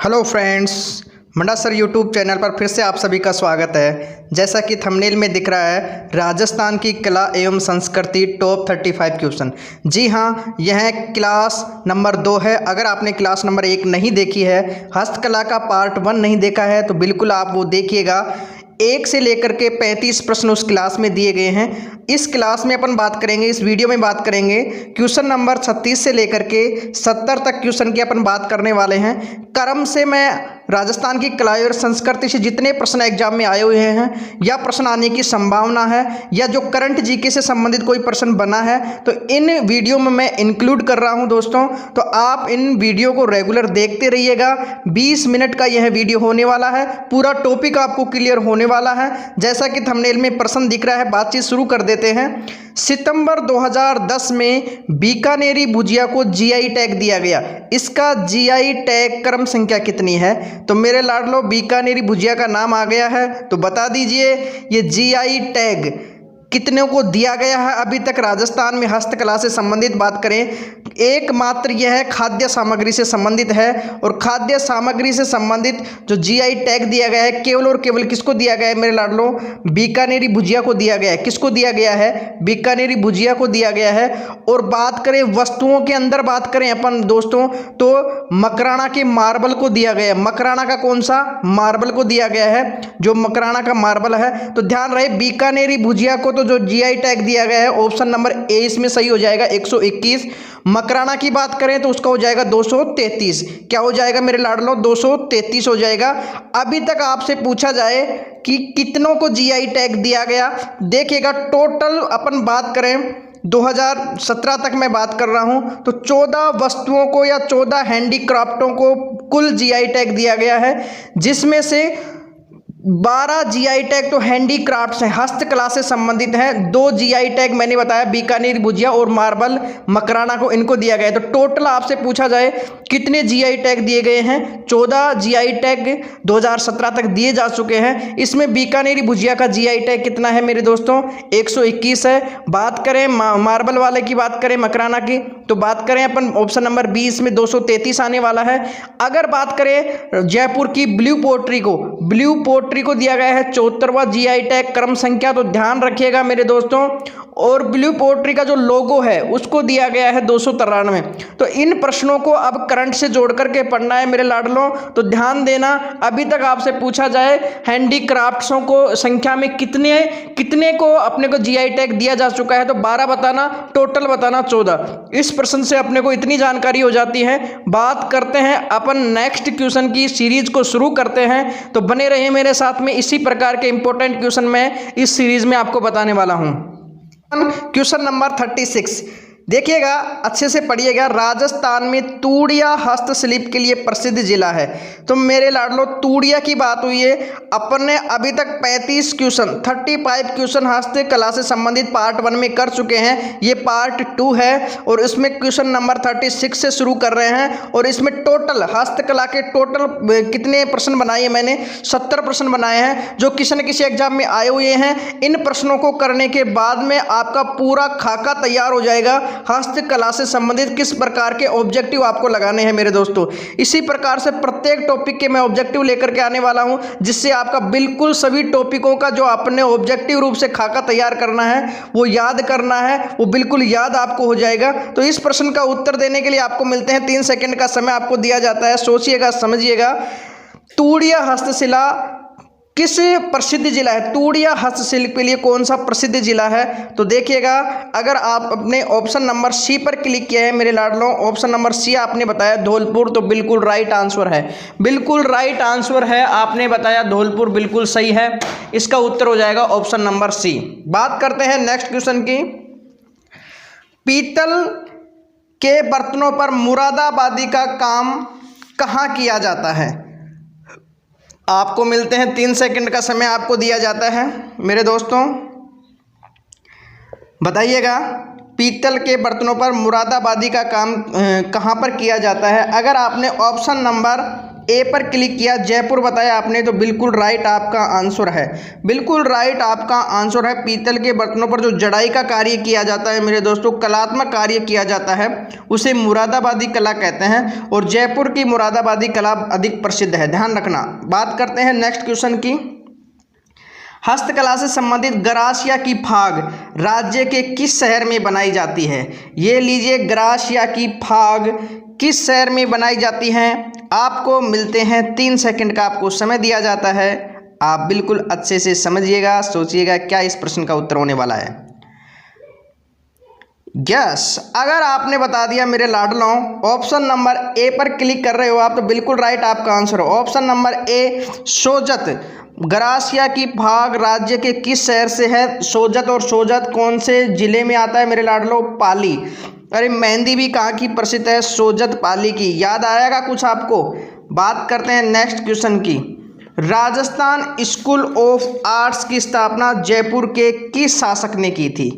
Hello friends, मंडा sir YouTube channel पर फिर से आप सभी का स्वागत है। जैसा कि थंबनेल में दिख रहा है, राजस्थान की कला एवं संस्कृति टॉप 35 क्वेश्चन। जी हाँ, यह क्लास नंबर 2 है। अगर आपने क्लास नंबर 1 नहीं देखी है, हस्तकला का पार्ट 1 नहीं देखा है, तो बिल्कुल आप वो देखिएगा। 1 से लेकर के 35 प्रश्न उस क्लास में दिए गए हैं। इस क्लास में अपन बात करेंगे, इस वीडियो में बात करेंगे क्वेश्चन नंबर 36 से लेकर के 70 तक क्वेश्चन की अपन बात करने वाले हैं। क्रम से मैं राजस्थान की कला और संस्कृति से जितने प्रश्न एग्जाम में आए हुए हैं या प्रश्न आने की संभावना है या जो करंट जीके से संबंधित कोई प्रश्न बना है, तो इन वीडियो में मैं इंक्लूड कर रहा हूं दोस्तों। तो आप इन वीडियो को रेगुलर देखते रहिएगा। 20 मिनट का यह वीडियो होने वाला है, पूरा टॉपिक आपको क्लियर होने वाला है। जैसा कि थंबनेल में प्रश्न दिख रहा है, बातचीत शुरू कर देते हैं। सितंबर 2010 में बीकानेरी भुजिया को जीआई टैग दिया गया। इसका जीआई टैग क्रम संख्या कितनी है? तो मेरे लाडलो, बीकानेरी भुजिया का नाम आ गया है, तो बता दीजिए ये जीआई टैग कितने को दिया गया है अभी तक राजस्थान में हस्तकला से संबंधित बात करें। एकमात्र यह खाद्य सामग्री से संबंधित है, और खाद्य सामग्री से संबंधित जो जीआई टैग दिया गया है, केवल और केवल किसको दिया गया है मेरे लाडलो? बीकानेरी भुजिया को दिया गया है। किसको दिया गया है? बीकानेरी भुजिया को दिया गया है। और बात करें वस्तुओं के अंदर, बात करें अपन दोस्तों, तो मकराना के मार्बल को दिया गया है। मकराना का कौन सा? मार्बल को दिया गया है, जो मकराना का मार्बल है। तो ध्यान रहे, बीकानेरी भुजिया को जो जीआई टैग दिया गया है, ऑप्शन नंबर ए इसमें सही हो जाएगा, 121। मकराना की बात करें तो उसका हो जाएगा 233। क्या हो जाएगा मेरे लाडलो? 233 हो जाएगा। अभी तक आपसे पूछा जाए कि कितनों को जीआई टैग दिया गया, देखिएगा टोटल अपन बात करें 2017 तक मैं बात कर रहा हूं, तो 14 वस्तुओं को या 14 हैंडीक्राफ्टों को कुल जीआई टैग दिया गया है, जिसमें से 12 जीआई टैग तो हैंडीक्राफ्ट्स हैं, हस्तकला से संबंधित हैं। 2 जीआई टैग मैंने बताया, बीकानेर भुजिया और मार्बल मकराना को, इनको दिया गया है। तो टोटल आपसे पूछा जाए कितने जीआई टैग दिए गए हैं? 14 जीआई टैग 2017 तक दिए जा चुके हैं। इसमें बीकानेरी भुजिया का जीआई टैग कितना है मेरे दोस्तों? 121 है। बात करें मार्बल वाले की, बात करें मकराना की, तो बात करें अपन ऑप्शन नंबर 20 में 233 आने वाला है। अगर बात करें जयपुर की ब्लू पोट्री को, ब्लू पोट्री को दिया गया है 74वां जीआई टैग क्रम संख्या, तो ध्यान रखिएगा मेरे दोस्तों। और ब्लू पोट्री का जो लोगो है उसको दिया गया है 293। तो इन प्रश्नों को अब करंट से जोड़ करके पढ़ना है मेरे लाडलों, तो ध्यान देना। अभी तक आपसे पूछा जाए हैंडीक्राफ्ट्सों को संख्या में कितने को अपने को जीआई टैग दिया जा चुका है, तो 12 बताना, टोटल बताना 14। इस प्रश्न से अपने को इतनी जानकारी हो जाती है। बात करते हैं अपन नेक्स्ट क्वेश्चन की, सीरीज को शुरू करते हैं, तो बने रहिए मेरे साथ में। इसी प्रकार के इंपॉर्टेंट क्वेश्चन मैं इस सीरीज में आपको बताने वाला हूं। क्वेश्चन नंबर 36 देखिएगा, अच्छे से पढ़िएगा। राजस्थान में तूड़िया हस्तशिल्प के लिए प्रसिद्ध जिला है। तो मेरे लाडलो, तूड़िया की बात हुई है। अपन ने अभी तक 35 क्वेश्चन हस्तकला से संबंधित पार्ट 1 में कर चुके हैं। ये पार्ट 2 है, और इसमें क्वेश्चन नंबर 36 से शुरू कर रहे हैं। और इसमें टोटल हस्तकला के टोटल कितने प्रश्न बनाए? मैंने 70 प्रश्न बनाए हैं, जो किसी न किसी एग्जाम में आए हुए हैं। इन प्रश्नों को करने के बाद में आपका पूरा खाका तैयार हो जाएगा, हस्तकला से संबंधित किस प्रकार के ऑब्जेक्टिव आपको लगाने हैं मेरे दोस्तों। इसी प्रकार से प्रत्येक टॉपिक के मैं ऑब्जेक्टिव लेकर के आने वाला हूं, जिससे आपका बिल्कुल सभी टॉपिकों का जो आपने ऑब्जेक्टिव रूप से खाका तैयार करना है, वो याद करना है, वो बिल्कुल याद आपको हो जाएगा। तो इस प्रश्न का उत्तर देने के लिए आपको मिलते हैं 3 सेकंड का समय आपको दिया जाता है। सोचिएगा, समझिएगा। तूड़िया हस्तशिला किस प्रसिद्ध जिला है? तूड़िया हस्तशिल्प के लिए कौन सा प्रसिद्ध जिला है? तो देखिएगा, अगर आप अपने ऑप्शन नंबर सी पर क्लिक किया है मेरे लाडलों, ऑप्शन नंबर सी आपने बताया धौलपुर, तो बिल्कुल राइट आंसर है, बिल्कुल राइट आंसर है। आपने बताया धौलपुर, बिल्कुल सही है। इसका उत्तर हो जाएगा ऑप्शन नंबर सी। बात करते हैं नेक्स्ट क्वेश्चन की। पीतल के बर्तनों पर मुरादाबादी का काम कहाँ किया जाता है? आपको मिलते हैं 3 सेकंड का समय आपको दिया जाता है मेरे दोस्तों। बताइएगा, पीतल के बर्तनों पर मुरादाबादी का काम कहाँ पर किया जाता है? अगर आपने ऑप्शन नंबर ए पर क्लिक किया, जयपुर बताया आपने, तो बिल्कुल राइट आपका आंसर है, बिल्कुल राइट आपका आंसर है। पीतल के बर्तनों पर जो जड़ाई का कार्य किया जाता है मेरे दोस्तों, कलात्मक कार्य किया जाता है, उसे मुरादाबादी कला कहते हैं और जयपुर की मुरादाबादी कला अधिक प्रसिद्ध है, ध्यान रखना। बात करते हैं नेक्स्ट क्वेश्चन की। हस्तकला से संबंधित गरासिया की फाग राज्य के किस शहर में बनाई जाती है? ये लीजिए, गरासिया की फाग किस शहर में बनाई जाती है? आपको मिलते हैं 3 सेकंड का आपको समय दिया जाता है। आप बिल्कुल अच्छे से समझिएगा, सोचिएगा क्या इस प्रश्न का उत्तर होने वाला है। यस, अगर आपने बता दिया मेरे लाडलों, ऑप्शन नंबर ए पर क्लिक कर रहे हो आप, तो बिल्कुल राइट आपका आंसर हो। Option number A, Sojat. Garasia की फाग राज्य के किस शहर से है? सोजत, और सोजत कौन से जिले में आता है मेरे लाडलो? पाली। अरे मेहंदी भी कहाँ की प्रसिद्ध है? सोजत पाली की। याद आएगा कुछ आपको? बात करते हैं नेक्स्ट क्वेश्चन की। राजस्थान स्कूल ऑफ आर्ट्स की स्थापना जयपुर के किस शासक ने की थी?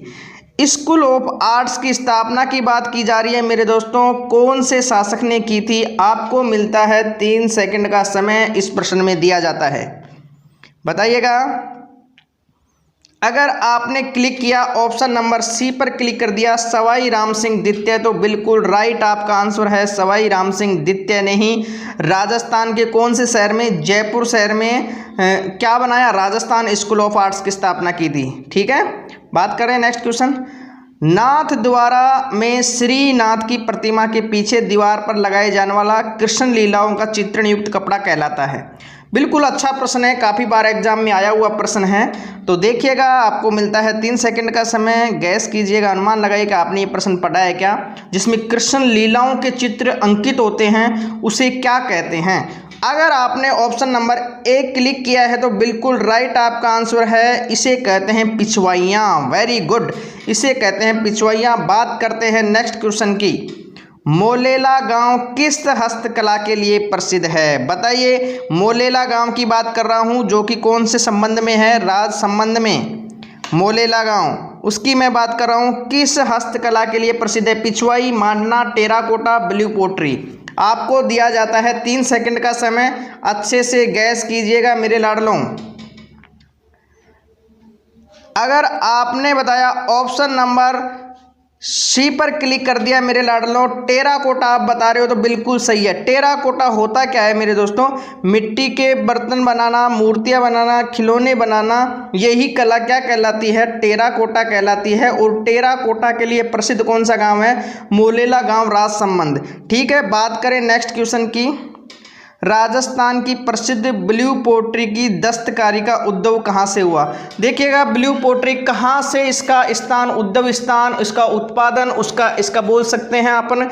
स्कूल ऑफ आर्ट्स की स्थापना की बात की जा रही है मेरे दोस्तों, कौन से शासक ने की थी? आपको मिलता है 3 सेकंड का समय, इस प्रश्न में दिया जाता है, बताइएगा। अगर आपने क्लिक किया ऑप्शन नंबर सी पर क्लिक कर दिया, सवाई राम सिंह द्वितीय, तो बिल्कुल राइट आपका आंसर है, सवाई राम सिंह द्वितीय ने ही राजस्थान के कौन से शहर में? जयपुर शहर में क्या बनाया? राजस्थान स्कूल ऑफ आर्ट्स की स्थापना की थी। ठीक है, बात करें नेक्स्ट क्वेश्चन। नाथ द्वारा में श्रीनाथ की प्रतिमा के पीछे दीवार पर लगाए जाने वाला कृष्ण लीलाओं का चित्रण युक्त कपड़ा कहलाता है। बिल्कुल अच्छा प्रश्न है, काफ़ी बार एग्जाम में आया हुआ प्रश्न है। तो देखिएगा, आपको मिलता है 3 सेकंड का समय, गैस कीजिएगा, अनुमान लगाइएगा आपने ये प्रश्न पढ़ा है क्या? जिसमें कृष्ण लीलाओं के चित्र अंकित होते हैं, उसे क्या कहते हैं? अगर आपने ऑप्शन नंबर ए क्लिक किया है तो बिल्कुल राइट आपका आंसर है, इसे कहते हैं पिछवाइयाँ। वेरी गुड, इसे कहते हैं पिछवाइयाँ। बात करते हैं नेक्स्ट क्वेश्चन की। मोलेला गांव किस हस्तकला के लिए प्रसिद्ध है? बताइए, मोलेला गांव की बात कर रहा हूं, जो कि कौन से संबंध में है? राज संबंध में। मोलेला गांव, उसकी मैं बात कर रहा हूं, किस हस्तकला के लिए प्रसिद्ध है? पिछवाई, मांडना, टेराकोटा, ब्लू पोट्री। आपको दिया जाता है 3 सेकंड का समय, अच्छे से गैस कीजिएगा मेरे लाडलों। अगर आपने बताया ऑप्शन नंबर सी पर क्लिक कर दिया मेरे लाडलों, टेराकोटा आप बता रहे हो, तो बिल्कुल सही है। टेराकोटा होता क्या है मेरे दोस्तों? मिट्टी के बर्तन बनाना, मूर्तियां बनाना, खिलौने बनाना, यही कला क्या कहलाती है? टेराकोटा कहलाती है। और टेराकोटा के लिए प्रसिद्ध कौन सा गांव है? मोलेला गांव, राजसमंद। ठीक है, बात करें नेक्स्ट क्वेश्चन की। राजस्थान की प्रसिद्ध ब्लू पोट्री की दस्तकारी का उद्भव कहाँ से हुआ? देखिएगा, ब्लू पोट्री कहाँ से, इसका स्थान, उद्भव स्थान, इसका उत्पादन, इसका बोल सकते हैं अपन,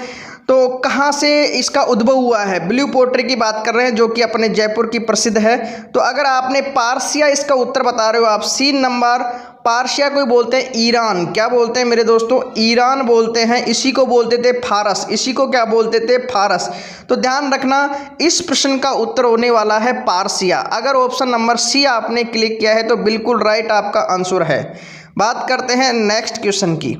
तो कहाँ से इसका उद्भव हुआ है? ब्लू पोट्री की बात कर रहे हैं, जो कि अपने जयपुर की प्रसिद्ध है। तो अगर आपने पारसिया इसका उत्तर बता रहे हो आप, सी नंबर, पारसिया को बोलते हैं ईरान। क्या बोलते हैं मेरे दोस्तों? ईरान बोलते हैं। इसी को बोलते थे फारस, इसी को क्या बोलते थे? फारस। तो ध्यान रखना, इस प्रश्न का उत्तर होने वाला है पारसिया। अगर ऑप्शन नंबर सी आपने क्लिक किया है तो बिल्कुल राइट आपका आंसर है। बात करते हैं नेक्स्ट क्वेश्चन की।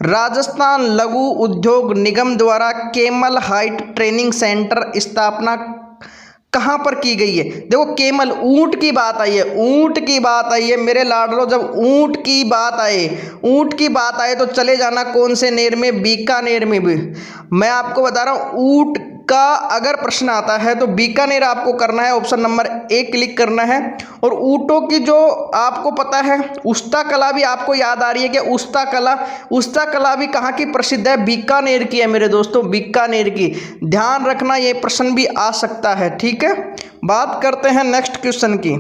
राजस्थान लघु उद्योग निगम द्वारा केमल हाइट ट्रेनिंग सेंटर स्थापना कहाँ पर की गई है? देखो, केमल, ऊंट की बात आई है, ऊंट की बात आई है मेरे लाडलो। जब ऊंट की बात आए तो चले जाना कौन से नेर में? बीकानेर में। भी मैं आपको बता रहा हूँ, ऊंट का अगर प्रश्न आता है तो बीकानेर आपको करना है, ऑप्शन नंबर ए क्लिक करना है। और ऊँटों की जो आपको पता है, उस्ता कला भी आपको याद आ रही है कि उस्ता कला भी कहाँ की प्रसिद्ध है? बीकानेर की है मेरे दोस्तों, बीकानेर की। ध्यान रखना, ये प्रश्न भी आ सकता है। ठीक है, बात करते हैं नेक्स्ट क्वेश्चन की।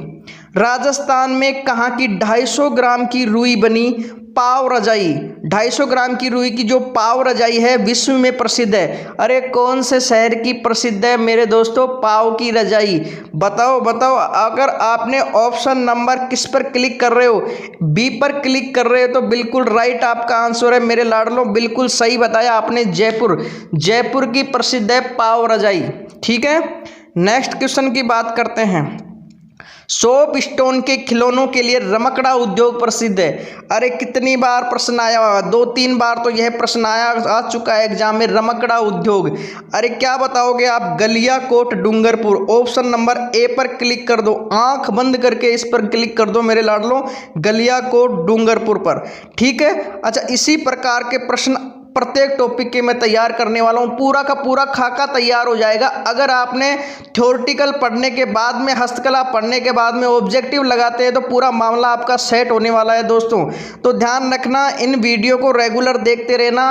राजस्थान में कहाँ की 250 ग्राम की रुई बनी पाव रजाई, 250 ग्राम की रुई की जो पाव रजाई है विश्व में प्रसिद्ध है? अरे कौन से शहर की प्रसिद्ध है मेरे दोस्तों पाव की रजाई? बताओ बताओ। अगर आपने ऑप्शन नंबर किस पर क्लिक कर रहे हो? बी पर क्लिक कर रहे हो, तो बिल्कुल राइट आपका आंसर है मेरे लाडलों, बिल्कुल सही बताया आपने। जयपुर की प्रसिद्ध है पाव रजाई। ठीक है, नेक्स्ट क्वेश्चन की बात करते हैं। सोप स्टोन के खिलौनों के लिए रमकड़ा उद्योग प्रसिद्ध है। अरे कितनी बार प्रश्न आया, 2-3 बार तो यह प्रश्न आ चुका है एग्जाम में, रमकड़ा उद्योग। अरे क्या बताओगे आप? Galiakot Dungarpur. Option number A पर क्लिक कर दो, आंख बंद करके इस पर क्लिक कर दो मेरे लाडलो, गलियाकोट डूंगरपुर पर। ठीक है। अच्छा, इसी प्रकार के प्रश्न प्रत्येक टॉपिक के मैं तैयार करने वाला हूँ, पूरा का पूरा खाका तैयार हो जाएगा। अगर आपने थ्योरेटिकल पढ़ने के बाद में, हस्तकला पढ़ने के बाद में ऑब्जेक्टिव लगाते हैं तो पूरा मामला आपका सेट होने वाला है दोस्तों। तो ध्यान रखना, इन वीडियो को रेगुलर देखते रहना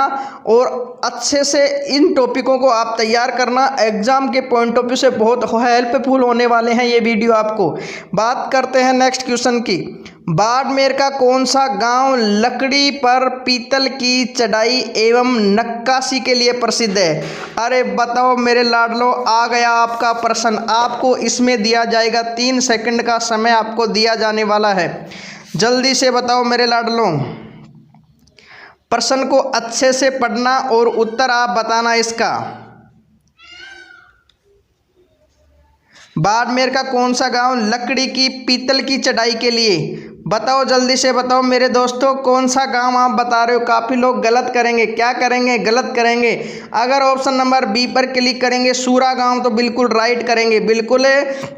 और अच्छे से इन टॉपिकों को आप तैयार करना। एग्जाम के पॉइंट ऑफ व्यू से बहुत हेल्पफुल होने वाले हैं ये वीडियो आपको। बात करते हैं नेक्स्ट क्वेश्चन की। बाड़मेर का कौन सा गांव लकड़ी पर पीतल की चढ़ाई एवं नक्काशी के लिए प्रसिद्ध है? अरे बताओ मेरे लाडलो, आ गया आपका प्रश्न। आपको इसमें दिया जाएगा 3 सेकंड का समय आपको दिया जाने वाला है। जल्दी से बताओ मेरे लाडलो, प्रश्न को अच्छे से पढ़ना और उत्तर आप बताना इसका। बाड़मेर का कौन सा गांव लकड़ी की पीतल की चढ़ाई के लिए? बताओ जल्दी से बताओ मेरे दोस्तों, कौन सा गांव आप बता रहे हो? काफ़ी लोग गलत करेंगे। क्या करेंगे? गलत करेंगे। अगर ऑप्शन नंबर बी पर क्लिक करेंगे सूरा गांव, तो बिल्कुल राइट करेंगे, बिल्कुल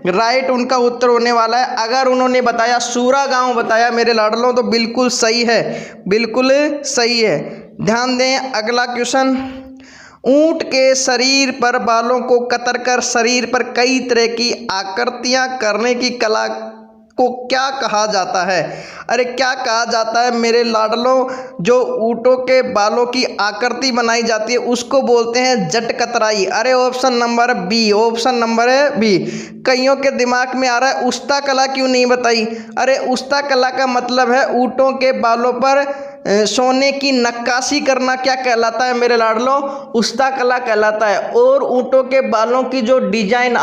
राइट उनका उत्तर होने वाला है। अगर उन्होंने बताया सूरा गांव बताया मेरे लाडलों, तो बिल्कुल सही है, बिल्कुल सही है। ध्यान दें, अगला क्वेश्चन। ऊंट के शरीर पर बालों को कतरकर शरीर पर कई तरह की आकृतियां करने की कला को क्या कहा जाता है? अरे क्या कहा जाता है मेरे लाडलों? जो ऊँटों के बालों की आकृति बनाई जाती है उसको बोलते हैं जट कतराई। अरे option number B, option number है बी। कईयों के दिमाग में आ रहा है उस्ता कला क्यों नहीं बताई? अरे उस्ता कला का मतलब है ऊँटों के बालों पर सोने की नक्काशी करना। क्या कहलाता है मेरे लाडलो? उस्ता कला कहलाता है। और ऊँटों के बालों की जो डिजाइन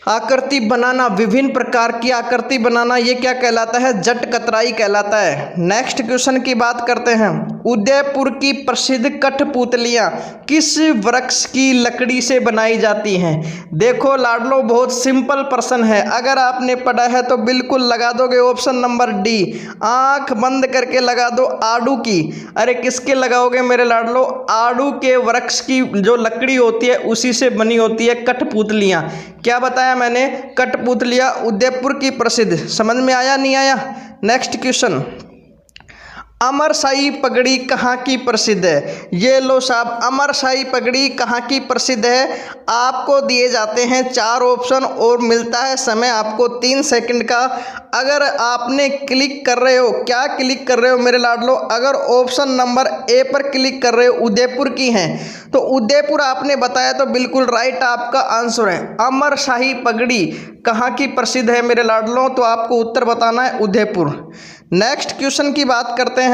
आकृति बनाना, विभिन्न प्रकार की आकृति बनाना, ये क्या कहलाता है? जट कतराई कहलाता है। नेक्स्ट क्वेश्चन की बात करते हैं। उदयपुर की प्रसिद्ध कठपुतलियाँ किस वृक्ष की लकड़ी से बनाई जाती हैं? देखो लाडलो, बहुत सिंपल प्रश्न है। अगर आपने पढ़ा है तो बिल्कुल लगा दोगे ऑप्शन नंबर डी, आंख बंद करके लगा दो, आड़ू की। अरे किसके लगाओगे मेरे लाडलो? आड़ू के वृक्ष की जो लकड़ी होती है उसी से बनी होती है कठपुतलियाँ। क्या बताया मैंने? कठपुतलियाँ उदयपुर की प्रसिद्ध। समझ में आया नहीं आया? Next question. अमरशाही पगड़ी कहाँ की प्रसिद्ध है? ये लो साहब, अमरशाही पगड़ी कहाँ की प्रसिद्ध है? आपको दिए जाते हैं 4 ऑप्शन और मिलता है समय आपको 3 सेकंड का। अगर आपने क्लिक कर रहे हो, क्या क्लिक कर रहे हो मेरे लाडलो? अगर ऑप्शन नंबर ए पर क्लिक कर रहे हो, उदयपुर की हैं, तो उदयपुर आपने बताया तो बिल्कुल राइट आपका आंसर है। अमरशाही पगड़ी कहाँ की प्रसिद्ध है मेरे लाडलो? तो आपको उत्तर बताना है उदयपुर। नेक्स्ट क्वेश्चन की बात करते हैं।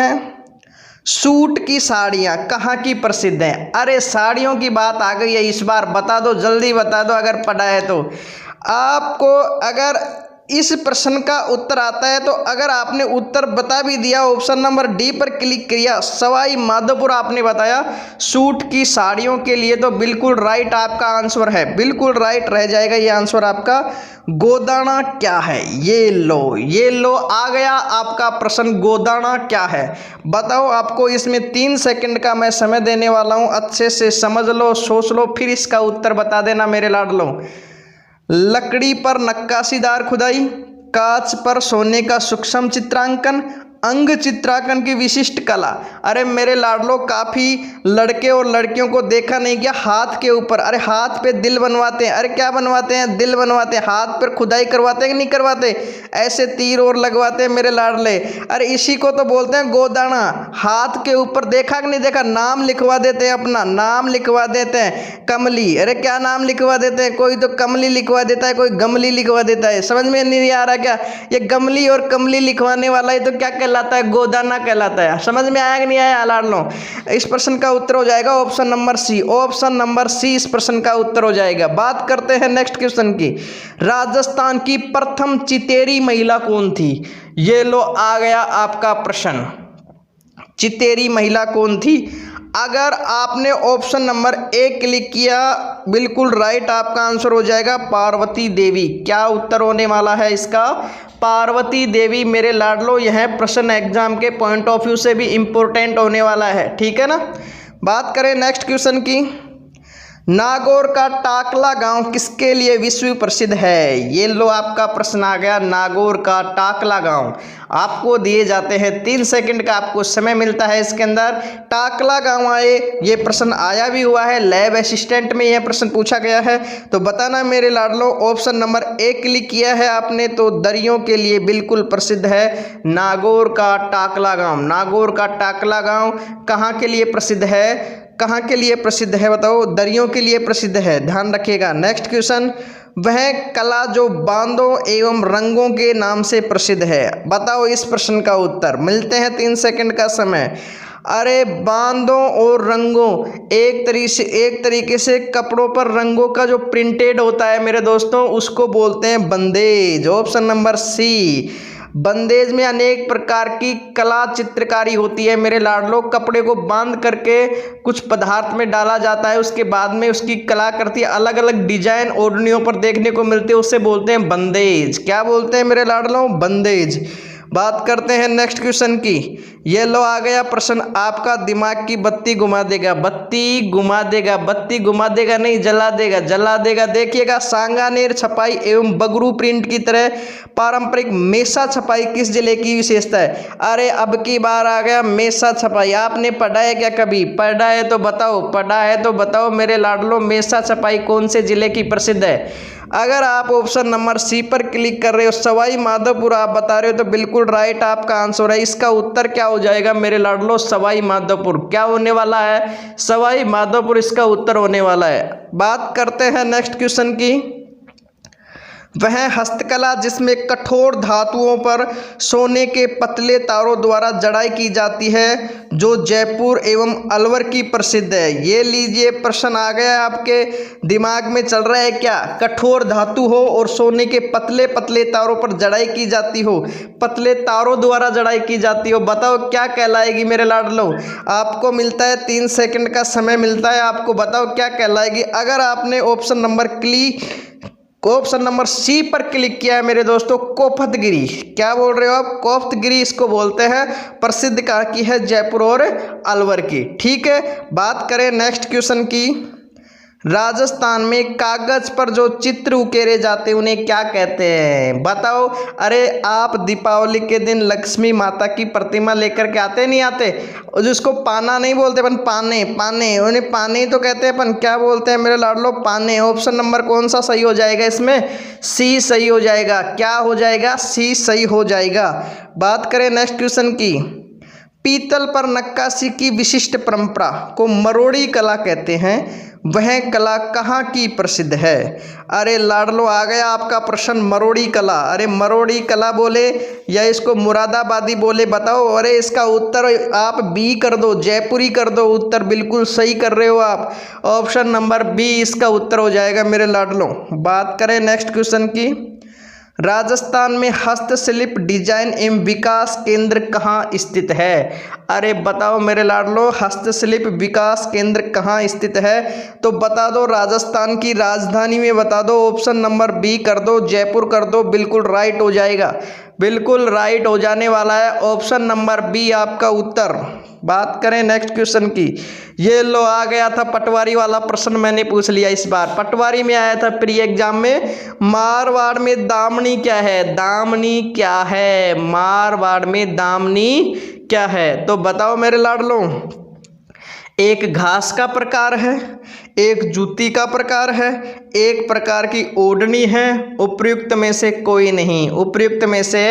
सूट की साड़ियाँ कहाँ की प्रसिद्ध हैं? अरे साड़ियों की बात आ गई है इस बार, बता दो, जल्दी बता दो अगर पढ़ा है तो। आपको अगर इस प्रश्न का उत्तर आता है तो अगर आपने उत्तर बता भी दिया, ऑप्शन नंबर डी पर क्लिक किया, सवाई माधोपुर आपने बताया सूट की साड़ियों के लिए, तो बिल्कुल राइट आपका आंसर है, बिल्कुल राइट रह जाएगा ये आंसर आपका। गोदाना क्या है? ये लो आ गया आपका प्रश्न, गोदाना क्या है बताओ। आपको इसमें 3 सेकंड का मैं समय देने वाला हूँ, अच्छे से समझ लो, सोच लो, फिर इसका उत्तर बता देना मेरे लाडलो। लकड़ी पर नक्काशीदार खुदाई, कांच पर सोने का सूक्ष्म चित्रांकन, अंग चित्रांकन की विशिष्ट कला। अरे मेरे लाडलो, काफ़ी लड़के और लड़कियों को देखा नहीं क्या हाथ के ऊपर, अरे हाथ पे दिल बनवाते हैं। अरे क्या बनवाते हैं? दिल बनवाते हैं। हाथ पर खुदाई करवाते हैं कि नहीं करवाते? ऐसे तीर और लगवाते हैं मेरे लाडले। अरे इसी को तो बोलते हैं गोदाना। हाथ के ऊपर देखा कि नहीं देखा? नाम लिखवा देते हैं, अपना नाम लिखवा देते हैं, कमली। अरे क्या नाम लिखवा देते हैं? कोई तो कमली लिखवा देता है, कोई गमली लिखवा देता है। समझ में नहीं आ रहा क्या? ये गमली और कमली लिखवाने वाला है तो क्या कहलाता है? गोदाना कहलाता है। समझ में आया कि नहीं आया लाडलो? इस प्रश्न का उत्तर हो जाएगा option number C, option number C इस प्रश्न का उत्तर हो जाएगा। बात करते हैं नेक्स्ट क्वेश्चन की। राजस्थान की प्रथम चितेरी महिला कौन थी? ये लो आ गया आपका प्रश्न, चितेरी महिला कौन थी? अगर आपने ऑप्शन नंबर ए क्लिक किया बिल्कुल राइट आपका आंसर हो जाएगा पार्वती देवी। क्या उत्तर होने वाला है इसका? पार्वती देवी मेरे लाडलो। यह प्रश्न एग्जाम के पॉइंट ऑफ व्यू से भी इम्पोर्टेंट होने वाला है, ठीक है ना। बात करें नेक्स्ट क्वेश्चन की। नागौर का टाकला गांव किसके लिए विश्व प्रसिद्ध है? ये लो आपका प्रश्न आ गया, नागौर का टाकला गांव। आपको दिए जाते हैं 3 सेकंड का आपको समय मिलता है इसके अंदर। टाकला गांव आए, ये प्रश्न आया भी हुआ है, लैब असिस्टेंट में यह प्रश्न पूछा गया है। तो बताना मेरे लाडलो, ऑप्शन नंबर ए क्लिक किया है आपने तो दरियों के लिए बिल्कुल प्रसिद्ध है नागौर का टाकला गांव। नागौर का टाकला गांव कहाँ के लिए प्रसिद्ध है? कहाँ के लिए प्रसिद्ध है बताओ? दरियों के लिए प्रसिद्ध है, ध्यान रखिएगा। नेक्स्ट क्वेश्चन, वह कला जो बांधों एवं रंगों के नाम से प्रसिद्ध है, बताओ इस प्रश्न का उत्तर। मिलते हैं 3 सेकंड का समय। अरे बांधों और रंगों, एक तरीके से कपड़ों पर रंगों का जो प्रिंटेड होता है मेरे दोस्तों, उसको बोलते हैं बंदेज। ऑप्शन नंबर सी। बंदेज में अनेक प्रकार की कला चित्रकारी होती है मेरे लाडलो। कपड़े को बांध करके कुछ पदार्थ में डाला जाता है, उसके बाद में उसकी कलाकृति अलग अलग डिजाइन ओढ़नियों पर देखने को मिलती है, उससे बोलते हैं बंदेज। क्या बोलते हैं मेरे लाडलो? बंदेज। बात करते हैं नेक्स्ट क्वेश्चन की। ये लो आ गया प्रश्न, आपका दिमाग की बत्ती घुमा देगा। बत्ती घुमा देगा, बत्ती घुमा देगा नहीं, जला देगा, जला देगा। देखिएगा, सांगानेर छपाई एवं बगरू प्रिंट की तरह पारंपरिक मेसा छपाई किस जिले की विशेषता है? अरे अब की बार आ गया मेसा छपाई। आपने पढ़ा है क्या कभी? पढ़ा है तो बताओ, पढ़ा है तो बताओ मेरे लाडलो, मेसा छपाई कौन से जिले की प्रसिद्ध है? अगर आप ऑप्शन नंबर सी पर क्लिक कर रहे हो, सवाई माधोपुर आप बता रहे हो, तो बिल्कुल राइट आपका आंसर है। इसका उत्तर क्या हो जाएगा मेरे लाडलो? सवाई माधोपुर। क्या होने वाला है? सवाई माधोपुर इसका उत्तर होने वाला है। बात करते हैं नेक्स्ट क्वेश्चन की। वह हस्तकला जिसमें कठोर धातुओं पर सोने के पतले तारों द्वारा जड़ाई की जाती है, जो जयपुर एवं अलवर की प्रसिद्ध है। ये लीजिए प्रश्न आ गया, आपके दिमाग में चल रहा है क्या? कठोर धातु हो और सोने के पतले पतले तारों पर जड़ाई की जाती हो, पतले तारों द्वारा जड़ाई की जाती हो, बताओ क्या कहलाएगी मेरे लाडलो? आपको मिलता है 3 सेकंड का समय मिलता है, आपको बताओ क्या कहलाएगी। अगर आपने ऑप्शन नंबर सी पर क्लिक किया है मेरे दोस्तों, कोफ्तगिरी। क्या बोल रहे हो आप? कोफ्तगिरी इसको बोलते हैं, प्रसिद्ध कहाँ की है? जयपुर और अलवर की, ठीक है। बात करें नेक्स्ट क्वेश्चन की। राजस्थान में कागज पर जो चित्र उकेरे जाते हैं उन्हें क्या कहते हैं? बताओ। अरे आप दीपावली के दिन लक्ष्मी माता की प्रतिमा लेकर के आते नहीं आते, जिसको पाना नहीं बोलते अपन, पाने, पाने, उन्हें पाने ही तो कहते हैं अपन। क्या बोलते हैं मेरे लाडलो? पाने। ऑप्शन नंबर कौन सा सही हो जाएगा इसमें? सी सही हो जाएगा। क्या हो जाएगा? सी सही हो जाएगा। बात करें नेक्स्ट क्वेश्चन की। पीतल पर नक्काशी की विशिष्ट परंपरा को मरोड़ी कला कहते हैं, वह कला कहाँ की प्रसिद्ध है? अरे लाडलो आ गया आपका प्रश्न, मरोड़ी कला। अरे मरोड़ी कला बोले या इसको मुरादाबादी बोले, बताओ। अरे इसका उत्तर आप बी कर दो, जयपुरी कर दो। उत्तर बिल्कुल सही कर रहे हो आप, ऑप्शन नंबर बी इसका उत्तर हो जाएगा मेरे लाडलो। बात करें नेक्स्ट क्वेश्चन की। राजस्थान में हस्तशिल्प डिजाइन एवं विकास केंद्र कहाँ स्थित है? अरे बताओ मेरे लाडलो, हस्तशिल्प विकास केंद्र कहाँ स्थित है? तो बता दो, राजस्थान की राजधानी में बता दो। ऑप्शन नंबर बी कर दो, जयपुर कर दो, बिल्कुल राइट हो जाएगा, बिल्कुल राइट हो जाने वाला है। ऑप्शन नंबर बी आपका उत्तर। बात करें नेक्स्ट क्वेश्चन की। ये लो आ गया था पटवारी वाला प्रश्न, मैंने पूछ लिया इस बार। पटवारी में आया था प्री एग्जाम में। मारवाड़ में दामनी क्या है? दामनी क्या है? मारवाड़ में दामनी क्या है? तो बताओ मेरे लाडलो। एक घास का प्रकार है, एक जूती का प्रकार है, एक प्रकार की ओढ़नी है, उपयुक्त में से कोई नहीं, उपयुक्त में से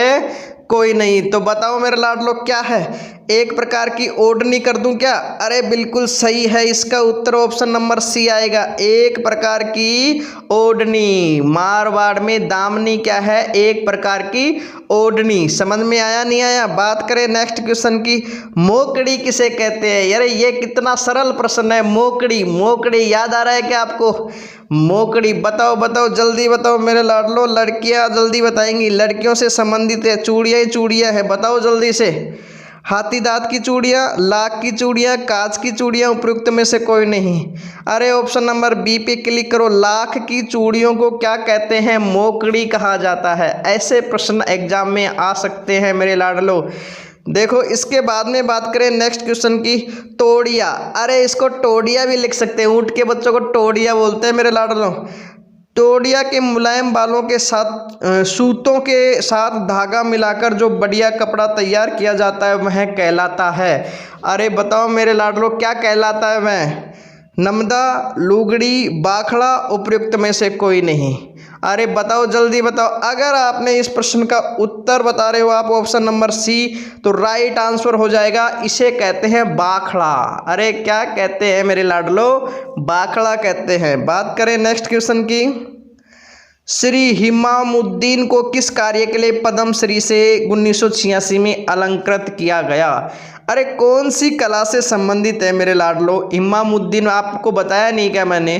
कोई नहीं। तो बताओ मेरे लाडलो क्या है? एक प्रकार की ओढ़नी कर दूं क्या? अरे बिल्कुल सही है, इसका उत्तर ऑप्शन नंबर सी आएगा, एक प्रकार की ओढ़नी। मारवाड़ में दामनी क्या है? एक प्रकार की ओढ़नी। समझ में आया नहीं आया? बात करें नेक्स्ट क्वेश्चन की। मोकड़ी किसे कहते हैं? यार ये कितना सरल प्रश्न है। मोकड़ी, मोकड़ी याद आ रहा है क्या आपको? मोकड़ी बताओ, बताओ जल्दी बताओ मेरे लाडलो। लड़कियां जल्दी बताएंगी, लड़कियों से संबंधित है, चूड़ियाँ ही चूड़ियाँ है, बताओ जल्दी से। हाथी दांत की चूड़ियाँ, लाख की चूड़ियाँ, कांच की चूड़ियाँ, उपयुक्त में से कोई नहीं। अरे ऑप्शन नंबर बी पे क्लिक करो। लाख की चूड़ियों को क्या कहते हैं? मोकड़ी कहा जाता है। ऐसे प्रश्न एग्जाम में आ सकते हैं मेरे लाडलो। देखो इसके बाद में बात करें नेक्स्ट क्वेश्चन की, तोड़िया। अरे इसको टोडिया भी लिख सकते हैं, ऊँट के बच्चों को टोडिया बोलते हैं मेरे लाडलो। तोड़िया के मुलायम बालों के साथ सूतों के साथ धागा मिलाकर जो बढ़िया कपड़ा तैयार किया जाता है वह कहलाता है। अरे बताओ मेरे लाडलो क्या कहलाता है वह? नमदा, लुगड़ी, बाखड़ा, उपयुक्त में से कोई नहीं। अरे बताओ जल्दी बताओ। अगर आपने इस प्रश्न का उत्तर बता रहे हो आप ऑप्शन नंबर सी, तो राइट आंसर हो जाएगा, इसे कहते हैं बाखड़ा। अरे क्या कहते हैं मेरे लाडलो? बाखड़ा कहते हैं। बात करें नेक्स्ट क्वेश्चन की, श्री हिमामुद्दीन को किस कार्य के लिए पद्म श्री से 1986 में अलंकृत किया गया? अरे कौन सी कला से संबंधित है मेरे लाडलो इमामुद्दीन? आपको बताया नहीं क्या मैंने?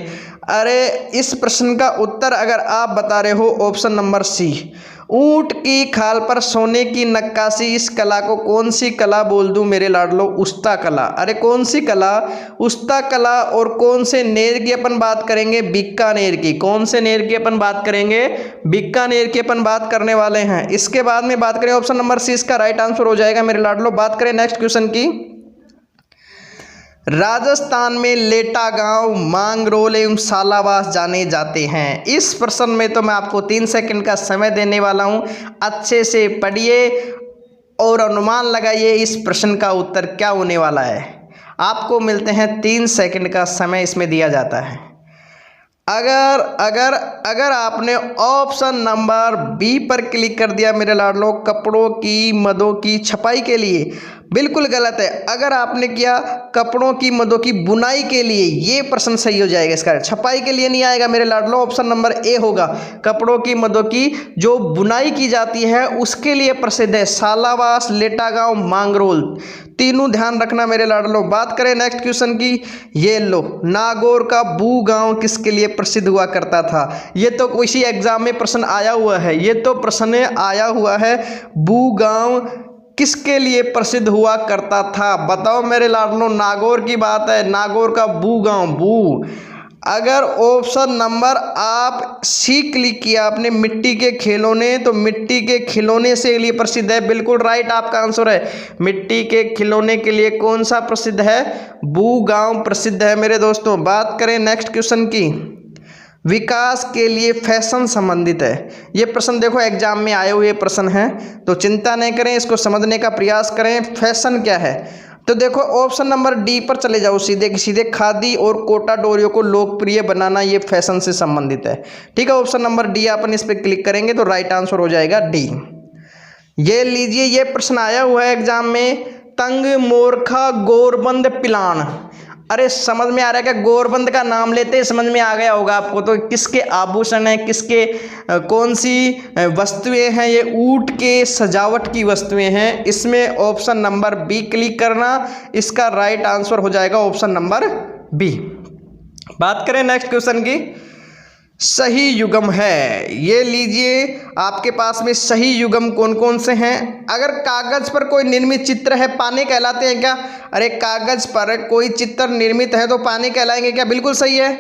अरे इस प्रश्न का उत्तर अगर आप बता रहे हो ऑप्शन नंबर सी, ऊंट की खाल पर सोने की नक्काशी, इस कला को कौन सी कला बोल दूं मेरे लाडलो? उस्ता कला। अरे कौन सी कला? उस्ता कला। और कौन से नेर की अपन बात करेंगे? बीकानेर की। कौन से नेर की अपन बात करेंगे? बीकानेर की अपन बात करने वाले हैं। इसके बाद में बात करें ऑप्शन नंबर सी, इसका राइट आंसर हो जाएगा मेरे लाडलो। बात करें नेक्स्ट क्वेश्चन की, राजस्थान में लेटा गांव, मांगरोल एवं सालावास जाने जाते हैं। इस प्रश्न में तो मैं आपको 3 सेकंड का समय देने वाला हूं, अच्छे से पढ़िए और अनुमान लगाइए इस प्रश्न का उत्तर क्या होने वाला है। आपको मिलते हैं 3 सेकंड का समय इसमें दिया जाता है। अगर अगर अगर आपने ऑप्शन नंबर बी पर क्लिक कर दिया मेरे लाडलो, कपड़ों की मदों की छपाई के लिए, बिल्कुल गलत है। अगर आपने किया कपड़ों की मदों की बुनाई के लिए, ये प्रश्न सही हो जाएगा। इसका छपाई के लिए नहीं आएगा मेरे लाडलो, ऑप्शन नंबर ए होगा। कपड़ों की मदों की जो बुनाई की जाती है उसके लिए प्रसिद्ध है सालावास, लेटा गांव, मांगरोल। तीनों ध्यान रखना मेरे लाडलो। बात करें नेक्स्ट क्वेश्चन की, ये लो, नागौर का बू गांव किसके लिए प्रसिद्ध हुआ करता था? ये तो किसी एग्जाम में प्रश्न आया हुआ है, ये तो प्रश्न आया हुआ है, बू गांव किसके लिए प्रसिद्ध हुआ करता था? बताओ मेरे लाडलो, नागौर की बात है, नागौर का बू गांव, बू। अगर ऑप्शन नंबर आप सी क्लिक किया आपने, मिट्टी के खिलौने, तो मिट्टी के खिलौने से लिए प्रसिद्ध है। बिल्कुल राइट आपका आंसर है। मिट्टी के खिलौने के लिए कौन सा प्रसिद्ध है? बू गांव प्रसिद्ध है मेरे दोस्तों। बात करें नेक्स्ट क्वेश्चन की, विकास के लिए फैशन संबंधित है। ये प्रश्न देखो एग्जाम में आए हुए प्रश्न हैं, तो चिंता नहीं करें, इसको समझने का प्रयास करें। फैशन क्या है? तो देखो ऑप्शन नंबर डी पर चले जाओ, सीधे सीधे, खादी और कोटा डोरियों को लोकप्रिय बनाना, ये फैशन से संबंधित है। ठीक है, ऑप्शन नंबर डी अपन इस पर क्लिक करेंगे तो राइट आंसर हो जाएगा डी। ये लीजिए, ये प्रश्न आया हुआ है एग्जाम में, तंग मोरखा गोरबंद पिलान। अरे समझ में आ रहा है क्या? गोरबंद का नाम लेते ही समझ में आ गया होगा आपको। तो किसके आभूषण हैं, किसके कौन सी वस्तुएं हैं? ये ऊंट के सजावट की वस्तुएं हैं। इसमें ऑप्शन नंबर बी क्लिक करना, इसका राइट आंसर हो जाएगा ऑप्शन नंबर बी। बात करें नेक्स्ट क्वेश्चन की, सही युग्म है। ये लीजिए, आपके पास में सही युग्म कौन कौन से हैं? अगर कागज पर कोई निर्मित चित्र है, पाने कहलाते हैं क्या? अरे कागज पर कोई चित्र निर्मित है तो पाने कहलाएंगे क्या? बिल्कुल सही है।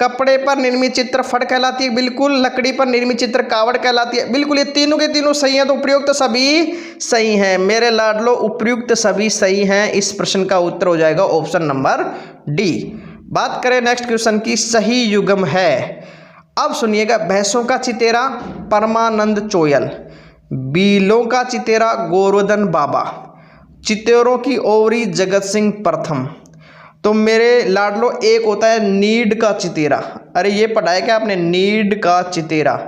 कपड़े पर निर्मित चित्र फट कहलाती है, बिल्कुल। लकड़ी पर निर्मित चित्र कावड़ कहलाती है, बिल्कुल। ये तीनों के तीनों सही हैं, तो उपयुक्त सभी सही हैं मेरे लाडलो, उपयुक्त सभी सही हैं। इस प्रश्न का उत्तर हो जाएगा ऑप्शन नंबर डी। बात करें नेक्स्ट क्वेश्चन की, सही युग्म है। अब सुनिएगा, भैंसों का चितेरा परमानंद चोयल, बीलों का चितेरा गोवर्धन बाबा, चितेरों की ओवरी जगत सिंह प्रथम। तो मेरे लाडलो एक होता है नीड का चितेरा। अरे ये पढ़ाया क्या आपने? नीड का चितेरा,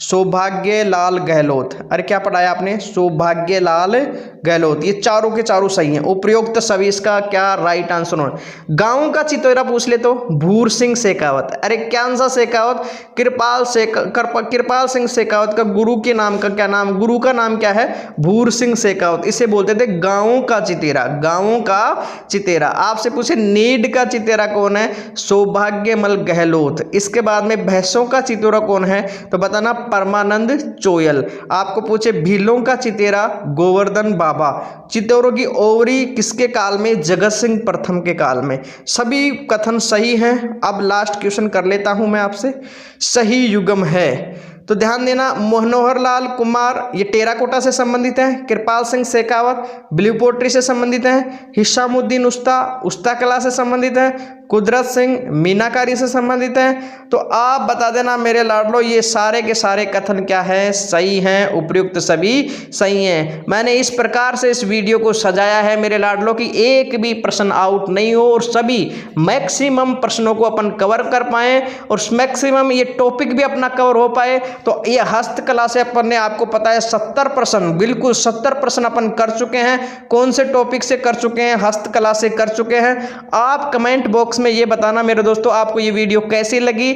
सौभाग्य लाल गहलोत। अरे क्या पढ़ाया आपने? सौभाग्य लाल गहलोत। ये चारों के चारों सही हैं, उपयुक्त सभी। इसका क्या राइट आंसर होना? गांव का चितौरा पूछ ले तो भूर सिंह शेखावत। अरे क्या सा शेखावत? कृपाल सिंह शेखावत का गुरु के नाम का क्या नाम? गुरु का नाम क्या है? भूर सिंह शेखावत। इसे बोलते थे गांव का चितेरा, गांव का चितेरा। आपसे पूछे नीड का चितेरा कौन है? सौभाग्यमल गहलोत। इसके बाद में भैंसों का चितौरा कौन है? तो बताना परमानंद चोयल। आपको पूछे भीलों का चितेरा गोवर्धन बाबा। चित्तौरों की ओवरी किसके काल में? जगत सिंह प्रथम के काल में। सभी कथन सही हैं। अब लास्ट क्वेश्चन कर लेता हूं मैं आपसे, सही युगम है तो ध्यान देना। मनोहर लाल कुमार ये टेराकोटा से संबंधित हैं। कृपाल सिंह शेखावत ब्लू पोट्री से संबंधित हैं। हिशामुद्दीन उस्ता कला से संबंधित हैं। कुदरत सिंह मीनाकारी से संबंधित हैं। तो आप बता देना मेरे लाडलो, ये सारे के सारे कथन क्या है? सही हैं। उपयुक्त सभी सही हैं। मैंने इस प्रकार से इस वीडियो को सजाया है मेरे लाडलो कि एक भी प्रश्न आउट नहीं हो और सभी मैक्सिमम प्रश्नों को अपन कवर कर पाए और मैक्सिमम ये टॉपिक भी अपना कवर हो पाए। तो ये हस्तकला से अपन ने आपको पता है 70 प्रश्न, बिल्कुल 70 प्रश्न अपन कर चुके हैं। कौन से टॉपिक से कर चुके हैं? हस्तकला से कर चुके हैं। आप कमेंट बॉक्स में ये बताना मेरे दोस्तों आपको ये वीडियो कैसी लगी।